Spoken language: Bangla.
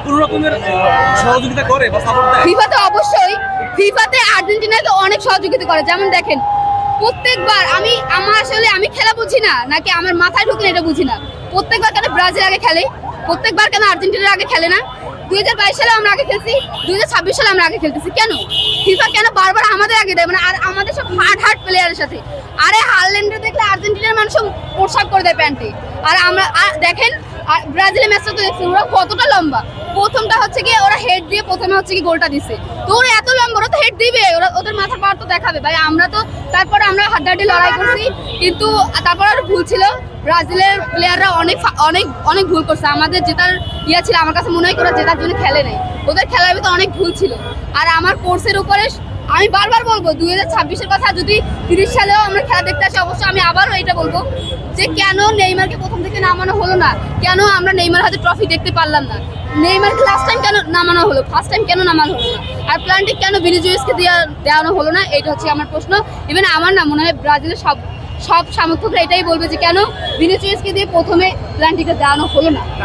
কোনো রকমের সহযোগিতা করে বা সাপোর্ট দেয়? ফিফাতে অবশ্যই, ফিফাতে আর্জেন্টিনাকে অনেক সহযোগিতা করে। যেমন দেখেন প্রত্যেকবার আমি খেলা বুঝি না নাকি আমার মাথায় ঢুকে এটা বুঝি না, প্রত্যেকবার কেন ব্রাজিল আগে খেলে, প্রত্যেকবার কেন আর্জেন্টিনার আগে খেলে না? 2022 সালে আমরা আগে খেলছি, 2026 সালে আমরা আগে খেলতেছি, কেন ফিফা কেন বারবার আমাদের আগে দেয়? মানে আর আমাদের সব হার্ড প্লেয়ারের সাথে। আরে হারল্যান্ডে দেখলে আর্জেন্টিনার মানুষ পোশাক করে দেয় প্যান্টে, আর আমরা দেখেন ব্রাজিলের ম্যাচটা তো দেখছি ওরা কতটা লম্বা। প্রথমটা হচ্ছে কি ওরা হেড দিয়ে প্রথমে হচ্ছে কি গোলটা দিছে, তো ওরা এত লম্বা, ওরা তো হেড দিবে, ওরা ওদের মাথার পাওয়ার তো দেখাবে ভাই। আমরা তো তারপরে আমরা হাড্ডাহাড্ডি লড়াই করছি, কিন্তু তারপর আর ভুল ছিল। ব্রাজিলের প্লেয়াররা অনেক অনেক অনেক ভুল করছে, আমাদের জেতার ছিল, আমার কাছে মনে হয় ওরা জেতার জন্য খেলে নেই, ওদের খেলার ভিতরে অনেক ভুল ছিল। আর আমার কোর্সের উপরে আমি বারবার বলবো 2026-এর কথা, যদি 30 সালেও আমরা খেলা দেখতে আসি অবশ্যই আমি আবারও এটা বলবো যে কেন নেইমারকে প্রথম থেকে নামানো হলো না, কেন আমরা নেইমার হাতে ট্রফি দেখতে পারলাম না, নেইমারকে লাস্ট টাইম কেন নামানো হলো, ফার্স্ট টাইম কেন নামানো হলো না, আর প্ল্যান্টিক কেন ভিনিসিয়াসকে দেওয়ানো হলো না, এটা হচ্ছে আমার প্রশ্ন। ইভেন আমার না মনে হয় ব্রাজিলের সব সমর্থকরা এটাই বলবে যে কেন ভিনিসিয়াসকে দিয়ে প্রথমে প্ল্যান্টিকটা দেওয়ানো হলো না।